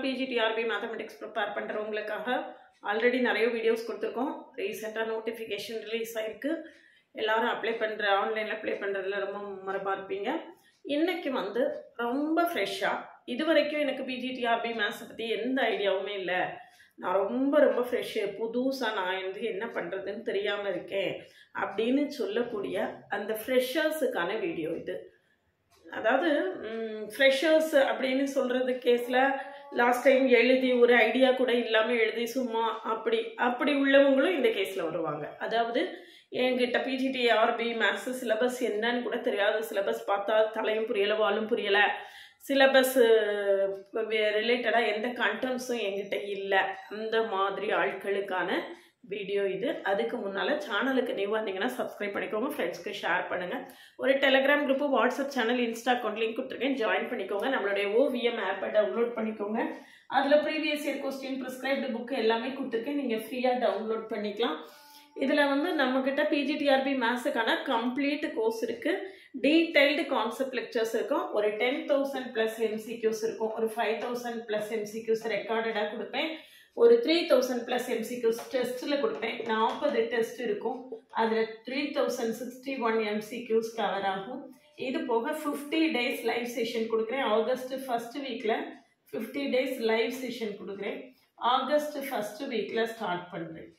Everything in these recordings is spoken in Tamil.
PGTRB மேத்தமெட்டிக்ஸ் ப்ரிப்பேர் பண்ணுறவங்களுக்காக ஆல்ரெடி நிறைய வீடியோஸ் கொடுத்துருக்கோம். ரீசெண்டாக நோட்டிஃபிகேஷன் ரிலீஸ் ஆகிருக்கு. எல்லாரும் ஆன்லைனில் அப்ளை பண்ணுறதுல ரொம்ப மரபாக இருப்பீங்க. இன்றைக்கி ரொம்ப ஃப்ரெஷ்ஷாக, இது வரைக்கும் எனக்கு PGTRB மேத்ஸை பற்றி எந்த ஐடியாவுமே இல்லை, நான் ரொம்ப ஃப்ரெஷ்ஷு, புதுசாக நான் என்ன பண்ணுறதுன்னு தெரியாமல் இருக்கேன் அப்படின்னு சொல்லக்கூடிய அந்த ஃப்ரெஷர்ஸுக்கான வீடியோ இது. அதாவது ஃப்ரெஷர்ஸ் அப்படின்னு சொல்கிறது கேஸில் லாஸ்ட் டைம் எழுதி ஒரு ஐடியா கூட இல்லாமல் எழுதி சும்மா அப்படி உள்ளவங்களும் இந்த கேஸில் வருவாங்க. அதாவது என்கிட்ட PGTRB மேத்ஸ் சிலபஸ் என்னன்னு கூட தெரியாது, சிலபஸ் பார்த்தா தலையும் புரியலை வாலும் புரியலை, சிலபஸ் ரிலேட்டடாக எந்த கண்டென்ட்ஸும் என்கிட்ட இல்லை, அந்த மாதிரி ஆட்களுக்கான வீடியோ இது. அதுக்கு முன்னால் சேனலுக்கு நியூ வந்தீங்கன்னா சப்ஸ்கிரைப் பண்ணிக்கோங்க, ஃப்ரெண்ட்ஸ்க்கு ஷேர் பண்ணுங்கள். ஒரு Telegram group, WhatsApp channel, Insta account link கொடுத்துருக்கேன், ஜாயின் பண்ணிக்கோங்க. நம்மளுடைய OVM ஆப்பை டவுன்லோட் பண்ணிக்கோங்க. அதில் previous year question, prescribed book எல்லாமே கொடுத்துருக்கேன், நீங்கள் ஃப்ரீயாக டவுன்லோட் பண்ணிக்கலாம். இதில் நம்மக்கிட்ட PGTRB மேத்ஸுக்கான கம்ப்ளீட் கோர்ஸ் இருக்குது. டீடைல்டு கான்செப்ட் லெக்சர்ஸ் இருக்கும். ஒரு 10,000+ MCQs இருக்கும். ஒரு 5,000+ MCQs ரெக்கார்டடாக கொடுப்பேன். ஒரு 3,000+ MCQs டெஸ்ட்டில் கொடுப்பேன். 40 டெஸ்ட் இருக்கும். அதில் 3,061 MCQs கவர் ஆகும். இது போக 50 டேஸ் லைவ் செஷன் கொடுக்குறேன். ஆகஸ்ட் ஃபர்ஸ்ட் வீக்கில் 50 டேஸ் லைவ் செஷன் கொடுக்குறேன். ஆகஸ்ட் ஃபர்ஸ்ட் வீக்கில் ஸ்டார்ட் பண்ணுறேன்.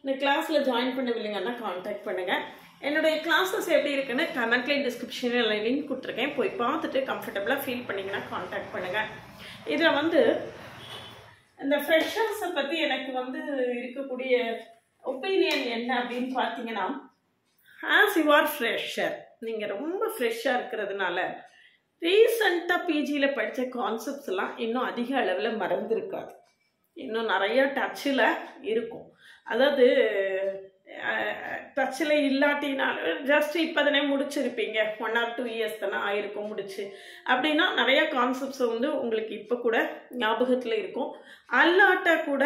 இந்த கிளாஸில் ஜாயின் பண்ணவில்லைங்கன்னா கான்டாக்ட் பண்ணுங்கள். என்னுடைய கிளாஸஸ் எப்படி இருக்குன்னு கமெண்ட்லேயும் டிஸ்கிரிப்ஷனில் லிங்க் கொடுத்துருக்கேன், போய் பார்த்துட்டு கம்ஃபர்டபுளாக ஃபீல் பண்ணிங்கன்னா கான்டாக்ட் பண்ணுங்கள். இதில் இந்த ஃப்ரெஷர்ஸை பற்றி எனக்கு இருக்கக்கூடிய ஒப்பீனியன் என்ன அப்படின்னு பார்த்தீங்கன்னா, ஆஸ் யூ ஆர் ஃப்ரெஷர், நீங்கள் ரொம்ப ஃப்ரெஷ்ஷாக இருக்கிறதுனால ரீசண்டாக PGயில் படித்த கான்செப்ட்ஸ் எல்லாம் இன்னும் அதிக அளவில் மறந்துருக்காது, இன்னும் நிறைய டச்சில் இருக்கும். அதாவது டச்சில் இல்லாட்டினாலும் ஜஸ்ட் இப்போ தானே முடிச்சிருப்பீங்க, 1 or 2 years தானே ஆயிருக்கும் முடிச்சு, அப்படின்னா நிறைய கான்செப்ட்ஸ் உங்களுக்கு இப்போ கூட ஞாபகத்தில் இருக்கும். அல்லாட்ட கூட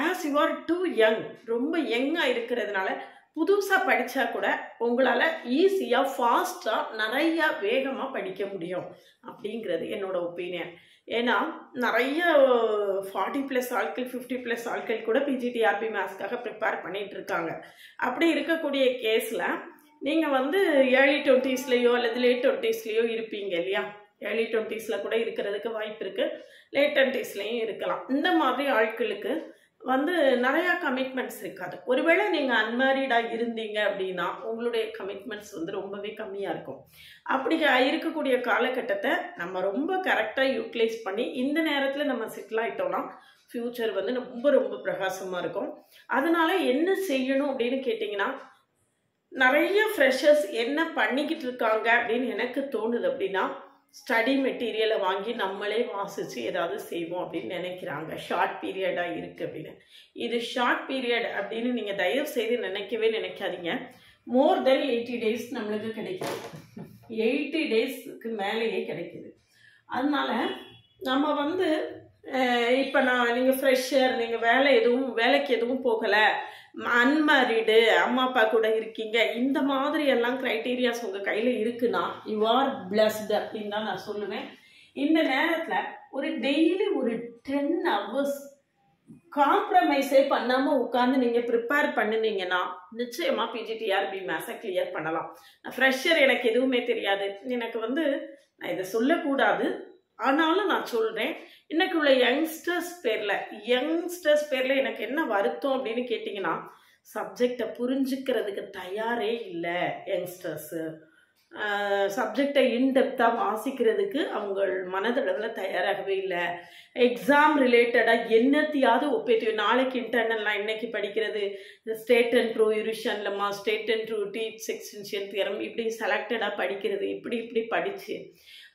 as you are too young, ரொம்ப யங்காக இருக்கிறதுனால புதுசாக படித்தா கூட உங்களால் ஈஸியாக ஃபாஸ்ட்டாக நிறையா வேகமாக படிக்க முடியும் அப்படிங்கிறது என்னோட ஒப்பீனியன். ஏன்னா நிறைய 40+ ஆட்கள் 50+ ஆட்கள் கூட PGTRB மேத்ஸ்க்காக ப்ரிப்பேர் பண்ணிகிட்டு இருக்காங்க. அப்படி இருக்கக்கூடிய கேஸில் நீங்கள் ஏர்லி 20ஸ்லேயோ அல்லது லேட் 20ஸ்லேயோ இருப்பீங்க இல்லையா? ஏர்லி 20ஸ்ல கூட இருக்கிறதுக்கு வாய்ப்பு இருக்குது, லேட் 20ஸ்லேயும் இருக்கலாம். இந்த மாதிரி ஆட்களுக்கு நிறையா கமிட்மெண்ட்ஸ் இருக்காது. ஒருவேளை நீங்கள் அன்மேரிடாக இருந்தீங்க அப்படின்னா உங்களுடைய கமிட்மெண்ட்ஸ் ரொம்பவே கம்மியாக இருக்கும். அப்படி இருக்கக்கூடிய காலகட்டத்தை நம்ம ரொம்ப கரெக்டாக யூட்டிலைஸ் பண்ணி இந்த நேரத்தில் நம்ம செட்டில் ஆகிட்டோம்னா ஃப்யூச்சர் ரொம்ப பிரகாசமாக இருக்கும். அதனால என்ன செய்யணும் அப்படின்னு கேட்டிங்கன்னா, நிறைய ஃப்ரெஷர்ஸ் என்ன பண்ணிக்கிட்டு இருக்காங்க அப்படின்னு எனக்கு தோணுது அப்படின்னா, ஸ்டடி மெட்டீரியலை வாங்கி நம்மளே வாசித்து ஏதாவது செய்வோம் அப்படின்னு நினைக்கிறாங்க. ஷார்ட் பீரியடாக இருக்குது அப்படின்னு. இது ஷார்ட் பீரியட் அப்படின்னு நீங்கள் தயவு செய்து நினைக்காதீங்க. மோர் தென் 80 டேஸ் நம்மளுக்கு கிடைக்குது, 80 டேஸ்க்கு மேலேயே கிடைக்குது. அதனால நம்ம இப்போ நீங்கள் ஃப்ரெஷர், நீங்கள் வேலைக்கு எதுவும் போகலை, அன்மேரிடு, அம்மா அப்பா கூட இருக்கீங்க, இந்த மாதிரி எல்லாம் க்ரைட்டீரியாஸ் உங்கள் கையில் இருக்குன்னா யூ ஆர் பிளஸ்டு அப்படின்னு தான் நான் சொல்லுவேன். இந்த நேரத்தில் ஒரு டெய்லி ஒரு 10 hours காம்ப்ரமைஸே பண்ணாமல் உட்காந்து நீங்கள் ப்ரிப்பேர் பண்ணினீங்கன்னா நிச்சயமாக PGTRB மேத்ஸை கிளியர் பண்ணலாம். ஃப்ரெஷர், எனக்கு எதுவுமே தெரியாது, எனக்கு நான் இதை சொல்லக்கூடாது, ஆனாலும் நான் சொல்கிறேன். இன்னைக்கு உள்ள யங்ஸ்டர்ஸ் பேரில் எனக்கு என்ன வருத்தம் அப்படின்னு கேட்டிங்கன்னா, சப்ஜெக்டை புரிஞ்சுக்கிறதுக்கு தயாரே இல்லை யங்ஸ்டர்ஸு. சப்ஜெக்டை இன்டெப்த்தாக வாசிக்கிறதுக்கு அவங்க மனதளவில் தயாராகவே இல்லை. எக்ஸாம் ரிலேட்டடாக என்னத்தையாவது ஒப்பேத்து, நாளைக்கு இன்டர்னல்லாம் இன்னைக்கு படிக்கிறது ஸ்டேட் அண்ட் ட்ரூ யூரிஷன்லம்மா, state and true teach extension theorem, இப்படி செலக்டடாக படிக்கிறது, இப்படி படித்து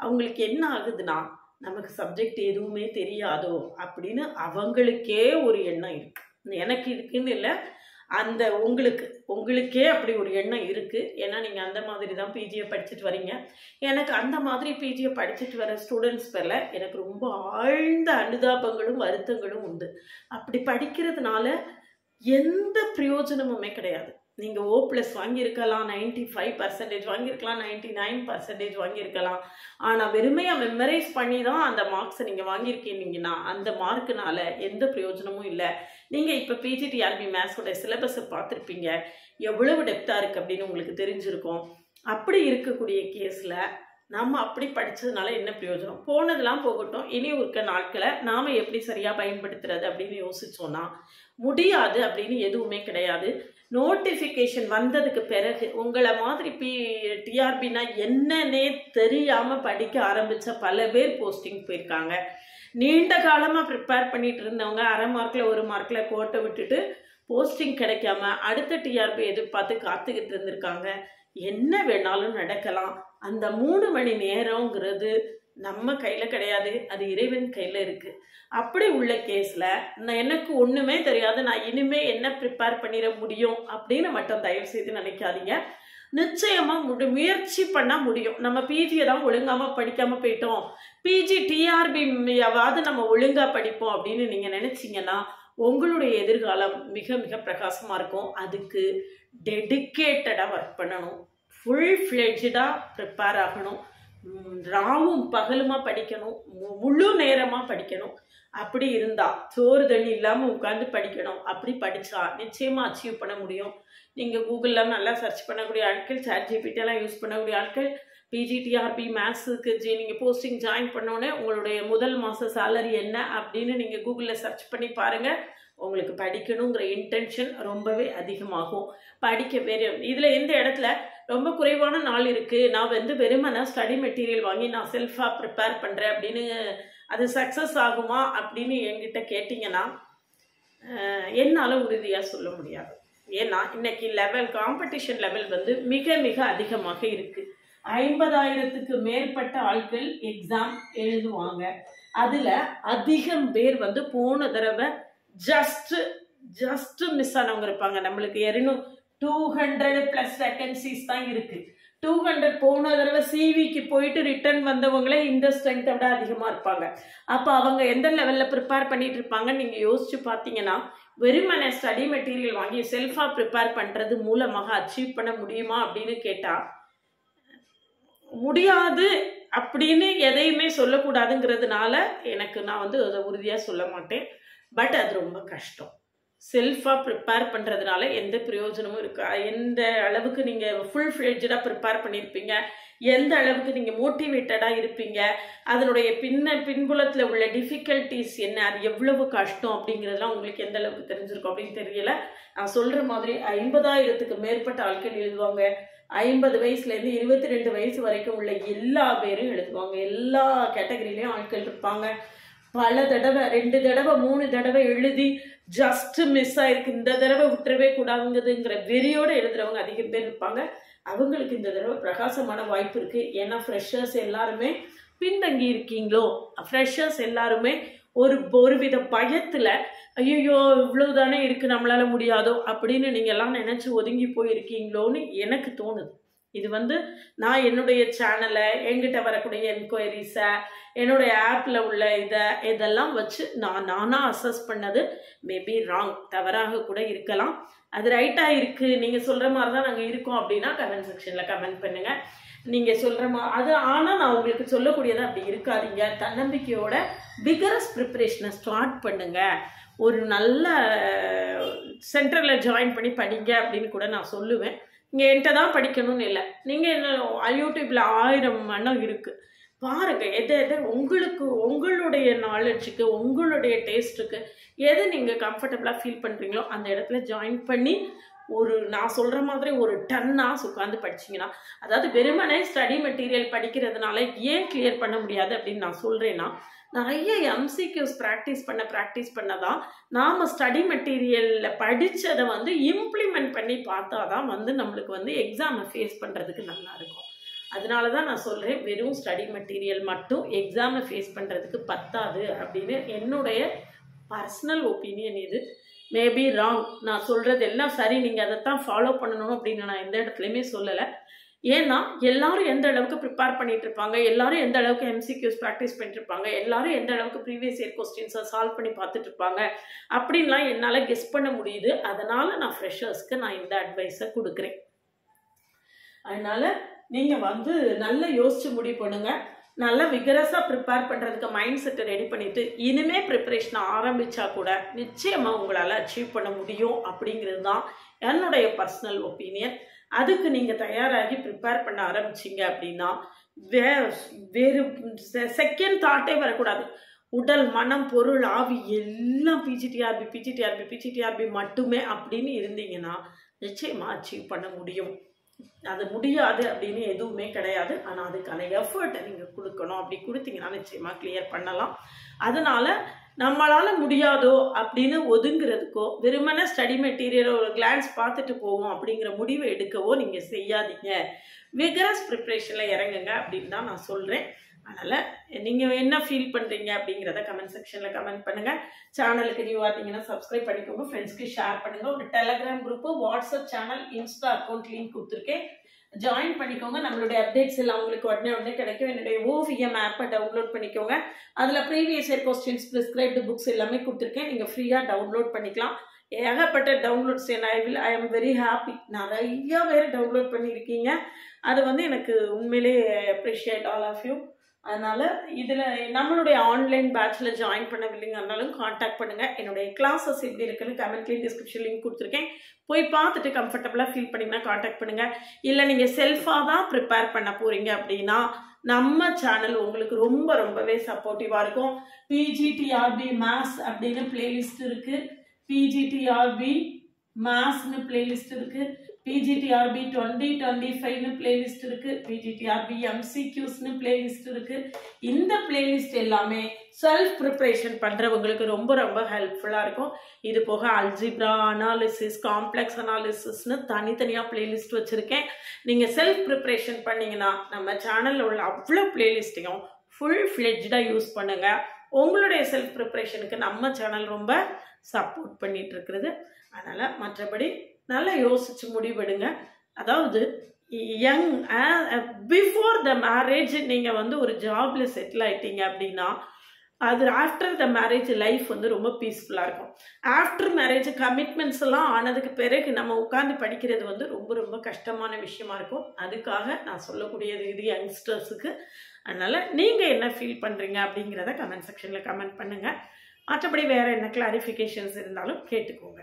அவங்களுக்கு என்ன ஆகுதுன்னா, நமக்கு சப்ஜெக்ட் எதுவுமே தெரியாதோ அப்படின்னு அவங்களுக்கே ஒரு எண்ணம் இருக்குது. எனக்கு இருக்குன்னு இல்லை, அந்த உங்களுக்கே அப்படி ஒரு எண்ணம் இருக்குது. ஏன்னா நீங்கள் அந்த மாதிரி தான் PGயை படிச்சுட்டு வரீங்க. எனக்கு அந்த மாதிரி PGயை படிச்சுட்டு வர ஸ்டூடெண்ட்ஸ் பேரில் எனக்கு ரொம்ப ஆழ்ந்த அனுதாபங்களும் வருத்தங்களும் உண்டு. அப்படி படிக்கிறதுனால எந்த பிரயோஜனமுமே கிடையாது. நீங்கள் O+ வாங்கியிருக்கலாம், 95% வாங்கியிருக்கலாம், 99% வாங்கியிருக்கலாம். ஆனால் வெறுமையாக மெமரைஸ் பண்ணி தான் அந்த மார்க்ஸை நீங்கள் வாங்கியிருக்கீங்கன்னா அந்த மார்க்குனால எந்த பிரயோஜனமும் இல்லை. நீங்கள் இப்போ PGTRB மேத்ஸோட சிலபஸை பார்த்துருப்பீங்க, எவ்வளவு டெப்த்தாக இருக்குது அப்படின்னு உங்களுக்கு தெரிஞ்சிருக்கும். அப்படி இருக்கக்கூடிய கேஸில் நம்ம அப்படி படித்ததுனால என்ன பிரயோஜனம்? போனதெல்லாம் போகட்டும், இனி இருக்க நாட்களை நாம் எப்படி சரியாக பயன்படுத்துறது அப்படின்னு யோசிச்சோன்னா முடியாது அப்படின்னு எதுவுமே கிடையாது. நோட்டிஃபிகேஷன் வந்ததுக்கு பிறகு உங்களை மாதிரி டிஆர்பினா என்னன்னே தெரியாமல் படிக்க ஆரம்பித்த பல பேர் போஸ்டிங் போயிருக்காங்க. நீண்ட காலமாக ப்ரிப்பேர் பண்ணிட்டு இருந்தவங்க 1/2 மார்க்கில் 1 மார்க்கில் கோட்டை விட்டுட்டு போஸ்டிங் கிடைக்காம அடுத்த டிஆர்பி எதிர்பார்த்து காத்துக்கிட்டு இருந்திருக்காங்க. என்ன வேணாலும் நடக்கலாம். அந்த 3 மணி நேரங்கிறது நம்ம கையில் கிடையாது, அது இறைவன் கையில் இருக்குது. அப்படி உள்ள கேஸில் எனக்கு ஒன்றுமே தெரியாது, நான் இனிமேல் என்ன ப்ரிப்பேர் பண்ணிட முடியும் அப்படின்னு மட்டும் தயவு செய்து நினைக்காதீங்க. நிச்சயமாக முயற்சி பண்ணால் முடியும். நம்ம பிஜியை தான் ஒழுங்காமல் படிக்காமல் போயிட்டோம், பிஜி டிஆர்பியாவது நம்ம ஒழுங்காக படிப்போம் அப்படின்னு நீங்கள் நினச்சிங்கன்னா உங்களுடைய எதிர்காலம் மிக மிக பிரகாசமாக இருக்கும். அதுக்கு டெடிக்கேட்டடாக ஒர்க் பண்ணணும், ஃபுல் ஃப்ளெட்ஜாக ப்ரிப்பேர் ஆகணும், ராவும் பகலுமா படிக்கணும், முழு நேரமாக படிக்கணும். அப்படி இருந்தால் சோறு தண்ணி இல்லாமல் உட்காந்து படிக்கணும். அப்படி படித்தா நிச்சயமாக அச்சீவ் பண்ண முடியும். நீங்கள் கூகுளில் நல்லா சர்ச் பண்ணக்கூடிய ஆட்கள், ChatGPT யூஸ் பண்ணக்கூடிய ஆட்கள், PGTRB மேத்ஸுக்கு நீங்கள் போஸ்டிங் ஜாயின் பண்ணோன்னே உங்களுடைய முதல் மாத சேலரி என்ன அப்படின்னு நீங்கள் கூகுளில் சர்ச் பண்ணி பாருங்கள். உங்களுக்கு படிக்கணுங்கிற இன்டென்ஷன் ரொம்பவே அதிகமாகும். படிக்க வேறு இதில் எந்த இடத்துல ரொம்ப குறைவான நாள் இருக்குது, நான் வெறுமனா ஸ்டடி மெட்டீரியல் வாங்கி நான் செல்ஃபாக ப்ரிப்பேர் பண்ணுறேன் அப்படின்னு அது சக்ஸஸ் ஆகுமா அப்படின்னு என்கிட்ட கேட்டிங்கன்னா என்னால் உறுதியாக சொல்ல முடியாது. ஏன்னா இன்னைக்கு காம்படிஷன் லெவல் மிக மிக அதிகமாக இருக்குது. 50,000க்கு மேற்பட்ட ஆட்கள் எக்ஸாம் எழுதுவாங்க. அதில் அதிகம் பேர் போன தடவை ஜஸ்ட் மிஸ் ஆனவங்க இருப்பாங்க. நம்மளுக்கு 200+ வேகன்சிஸ் தான் இருக்குது. 200 போன தடவை சிவிக்கு போயிட்டு ரிட்டர்ன் வந்தவங்களே இந்த ஸ்ட்ரென்த்தை விட அதிகமாக இருப்பாங்க. அப்போ அவங்க எந்த லெவலில் ப்ரிப்பேர் பண்ணிட்டு இருப்பாங்கன்னு நீங்கள் யோசிச்சு பார்த்தீங்கன்னா, வெறுமனே ஸ்டடி மெட்டீரியல் வாங்கி செல்ஃபாக ப்ரிப்பேர் பண்ணுறது மூலமாக அச்சீவ் பண்ண முடியுமா அப்படின்னு கேட்டால் முடியாது அப்படின்னு எதையுமே சொல்லக்கூடாதுங்கிறதுனால நான் அதை உறுதியாக சொல்ல மாட்டேன். பட் அது ரொம்ப கஷ்டம். செல்ஃபாக ப்ரிப்பேர் பண்ணுறதுனால எந்த பிரயோஜனமும் இருக்கா? எந்த அளவுக்கு நீங்கள் ஃபுல் ஃப்ளெட்ஜாக ப்ரிப்பேர் பண்ணியிருப்பீங்க, எந்த அளவுக்கு நீங்கள் மோட்டிவேட்டடாக இருப்பீங்க, அதனுடைய பின்புலத்தில் உள்ள டிஃபிகல்ட்டிஸ் என்ன, அது எவ்வளவு கஷ்டம் அப்படிங்கிறதுலாம் உங்களுக்கு எந்த அளவுக்கு தெரிஞ்சிருக்கும் அப்படின்னு தெரியல. நான் சொல்கிற மாதிரி 50,000க்கு மேற்பட்ட ஆட்கள் எழுதுவாங்க. 50 வயசுலேருந்து 22 வயசு வரைக்கும் உள்ள எல்லா பேரும் எழுதுவாங்க. எல்லா கேட்டகரியிலையும் ஆட்கள் இருப்பாங்க. பல தடவை 2 தடவை 3 தடவை எழுதி ஜஸ்ட் மிஸ் ஆயிருக்கு, இந்த தடவை விட்டுறவே கூடாதுங்கிறதுங்கிற வெறியோடு எழுதுறவங்க அதிகம் பேர் இருப்பாங்க. அவங்களுக்கு இந்த தடவை பிரகாசமான வாய்ப்பு இருக்குது. ஏன்னா ஃப்ரெஷர்ஸ் எல்லாருமே பின்தங்கி இருக்கீங்களோ, ஃப்ரெஷர்ஸ் எல்லாருமே ஒருவித பயத்தில் ஐயோ இவ்வளவு தானே இருக்குது நம்மளால முடியாதோ அப்படின்னு நீங்கள் எல்லாம் நினச்சி ஒதுங்கி போயிருக்கீங்களோன்னு எனக்கு தோணுது. இது நான் என்னுடைய சேனலை, என்கிட்ட வரக்கூடிய என்கொயரிஸை, என்னுடைய ஆப்பில் உள்ள இதெல்லாம் வச்சு நானாக அசஸ் பண்ணது. மேபி ராங், தவறாக கூட இருக்கலாம். அது ரைட்டாக இருக்குது, நீங்கள் சொல்கிற மாதிரி தான் நாங்கள் இருக்கோம் அப்படின்னா கமெண்ட் செக்ஷனில் கமெண்ட் பண்ணுங்கள். நீங்கள் சொல்கிற அது ஆனால் நான் உங்களுக்கு சொல்லக்கூடியது அப்படி இருக்காதீங்க. தன்னம்பிக்கையோட விகரஸ் ப்ரிப்பரேஷனை ஸ்டார்ட் பண்ணுங்கள். ஒரு நல்ல சென்டரில் ஜாயின் பண்ணி படிங்க அப்படின்னு கூட நான் சொல்லுவேன். இங்கே என்கிட்ட தான் படிக்கணும்னு இல்லை, நீங்கள் என்ன யூடியூப்பில் 1000 மணம் இருக்குது பாருங்கள். எதை உங்களுக்கு உங்களுடைய நாலேஜுக்கு உங்களுடைய டேஸ்ட்டுக்கு எது நீங்கள் கம்ஃபர்டபுளாக ஃபீல் பண்ணுறீங்களோ அந்த இடத்துல ஜாயின் பண்ணி நான் சொல்கிற மாதிரி ஒரு 10 hours உட்காந்து படிச்சிங்கன்னா, அதாவது வெறுமனே ஸ்டடி மெட்டீரியல் படிக்கிறதுனால ஏன் கிளியர் பண்ண முடியாது அப்படின்னு நான் சொல்கிறேன்னா, நிறைய MCQs ப்ராக்டிஸ் பண்ண தான் நாம் ஸ்டடி மெட்டீரியலில் படித்ததை இம்ப்ளிமெண்ட் பண்ணி பார்த்தா தான் நம்மளுக்கு எக்ஸாமை ஃபேஸ் பண்ணுறதுக்கு நல்லா இருக்கும். அதனால தான் நான் சொல்கிறேன், வெறும் ஸ்டடி மெட்டீரியல் மட்டும் எக்ஸாமை ஃபேஸ் பண்ணுறதுக்கு பத்தாது அப்படின்னு என்னுடைய பர்சனல் ஒப்பீனியன். இது மேபி ராங், நான் சொல்கிறது எல்லாம் சரி, நீங்கள் அதைத்தான் ஃபாலோ பண்ணணும் அப்படின்னு நான் எந்த இடத்துலையுமே சொல்லலை. ஏன்னா எல்லாரும் எந்த அளவுக்கு ப்ரிப்பேர் பண்ணிட்டு இருப்பாங்க, எல்லாரும் எந்த அளவுக்கு எம்சிக்யூஸ் ப்ராக்டிஸ் பண்ணிட்டு இருப்பாங்க, எல்லாரும் எந்த அளவுக்கு ப்ரீவியஸ் இயர் கொஸ்டின்ஸை சால்வ் பண்ணி பார்த்துட்டு இருப்பாங்க அப்படின்லாம் என்னால் கெஸ் பண்ண முடியுது. அதனால் நான் ஃப்ரெஷர்ஸ்க்கு நான் இந்த அட்வைஸை கொடுக்குறேன். அதனால் நீங்கள் வந்து நல்லா யோசிச்சு முடிவு பண்ணுங்கள். நல்லா விகரஸாக ப்ரிப்பேர் பண்ணுறதுக்கு மைண்ட் செட்டை ரெடி பண்ணிவிட்டு இனிமேல் ப்ரிப்பரேஷனை ஆரம்பித்தா கூட நிச்சயமாக உங்களால் அச்சீவ் பண்ண முடியும் அப்படிங்கிறது தான் என்னுடைய பர்சனல் ஒப்பீனியன். அதுக்கு நீங்கள் தயாராகி ப்ரிப்பேர் பண்ண ஆரம்பிச்சிங்க அப்படின்னா வேறு செகண்ட் தாட்டே வரக்கூடாது. உடல், மனம், பொருள், ஆவி எல்லாம் பிஜிடிஆர்பி மட்டுமே அப்படின்னு இருந்தீங்கன்னா நிச்சயமாக அச்சீவ் பண்ண முடியும். அது முடியாது அப்படின்னு எதுவுமே கிடையாது. ஆனால் அதுக்கான எஃபர்ட்டை நீங்கள் கொடுக்கணும். அப்படி கொடுத்தீங்கன்னா நிச்சயமாக கிளியர் பண்ணலாம். அதனால நம்மளால் முடியாதோ அப்படின்னு ஒதுங்கிறதுக்கோ, வெறுமனே ஸ்டடி மெட்டீரியல் ஒரு கிளான்ஸ் பார்த்துட்டு போவோம் அப்படிங்கிற முடிவை எடுக்கவோ நீங்கள் செய்யாதீங்க. விகரஸ் ப்ரிப்ரேஷனில் இறங்குங்க அப்படின்னு தான் நான் சொல்கிறேன். அதனால் நீங்கள் என்ன ஃபீல் பண்ணுறீங்க அப்படிங்கிறத கமெண்ட் செக்ஷனில் கமெண்ட் பண்ணுங்கள். சேனலுக்கு நியூவாக இருந்தீங்கன்னா சப்ஸ்கிரைப் பண்ணிக்கோங்க, ஃப்ரெண்ட்ஸ்க்கு ஷேர் பண்ணுங்கள். ஒரு Telegram group, WhatsApp channel, Insta account link கொடுத்துருக்கேன், ஜாயின் பண்ணிக்கோங்க. நம்மளுடைய அப்டேட்ஸ் எல்லாம் உங்களுக்கு உடனே கிடைக்கும். என்னுடைய OVM ஆப்பை டவுன்லோட் பண்ணிக்கோங்க. அதில் previous year questions, prescribed books எல்லாமே கொடுத்துருக்கேன். நீங்கள் ஃப்ரீயாக டவுன்லோட் பண்ணிக்கலாம். ஏகப்பட்ட downloads I am very happy. நிறையா பேர் டவுன்லோட் பண்ணியிருக்கீங்க. அது வந்து எனக்கு உண்மையிலே அப்ரிஷியேட் ஆல் ஆஃப் யூ. அதனால் இதில் நம்மளுடைய ஆன்லைன் பேட்சில் ஜாயின் பண்ணவில்லைங்கனாலும் காண்டாக்ட் பண்ணுங்கள். என்னுடைய கிளாஸஸ் எப்படி இருக்குன்னு கமெண்ட்லேயும் டிஸ்கிரிப்ஷன் லிங்க் கொடுத்துருக்கேன். போய் பார்த்துட்டு கம்ஃபர்டபுளாக ஃபீல் பண்ணிங்கன்னா காண்டாக்ட் பண்ணுங்கள். இல்லை நீங்கள் செல்ஃபாக தான் ப்ரிப்பேர் பண்ண போகிறீங்க அப்படின்னா நம்ம சேனல் உங்களுக்கு ரொம்பவே சப்போர்ட்டிவாக இருக்கும். PGTRB மேத்ஸ் அப்படின்னு பிளேலிஸ்ட் இருக்குது, PGTRB மேத்ஸ்னு பிளேலிஸ்ட் இருக்குது, PGTRB 2025னு பிளேலிஸ்ட் இருக்குது, PGTRB MCQஸ்னு பிளேலிஸ்ட் இருக்குது. இந்த பிளேலிஸ்ட் எல்லாமே செல்ஃப் ப்ரிப்ரேஷன் பண்ணுறவங்களுக்கு ரொம்ப ஹெல்ப்ஃபுல்லாக இருக்கும். இது போக அல்ஜிப்ரா, அனாலிசிஸ், காம்ப்ளெக்ஸ் அனாலிசிஸ்னு தனித்தனியாக பிளேலிஸ்ட் வச்சுருக்கேன். நீங்கள் செல்ஃப் ப்ரிப்ரேஷன் பண்ணிங்கன்னா நம்ம சேனலில் உள்ள அவ்வளோ பிளேலிஸ்ட்டையும் ஃபுல் ஃப்ளெஜ்டாக யூஸ் பண்ணுங்கள். உங்களுடைய செல்ஃப் ப்ரிப்ரேஷனுக்கு நம்ம சேனல் ரொம்ப சப்போர்ட் பண்ணிட்டு இருக்கிறது. அதனால் மற்றபடி நல்லா யோசிச்சு முடிவெடுங்க. அதாவது பிஃபோர் த மேரேஜ் நீங்கள் வந்து ஒரு ஜாப்ல செட்டில் ஆயிட்டீங்க அப்படின்னா அது ஆஃப்டர் த மேரேஜ் லைஃப் வந்து ரொம்ப பீஸ்ஃபுல்லாக இருக்கும். ஆஃப்டர் மேரேஜ் கமிட்மெண்ட்ஸ் எல்லாம் ஆனதுக்கு பிறகு நம்ம உட்காந்து படிக்கிறது வந்து ரொம்ப கஷ்டமான விஷயமா இருக்கும். அதுக்காக நான் சொல்லக்கூடியது இது யங்ஸ்டர்ஸுக்கு. அதனால் நீங்கள் என்ன ஃபீல் பண்ணுறீங்க அப்படிங்கிறத கமெண்ட் செக்ஷனில் கமெண்ட் பண்ணுங்கள். மற்றபடி வேறு என்ன கிளாரிஃபிகேஷன்ஸ் இருந்தாலும் கேட்டுக்கோங்க.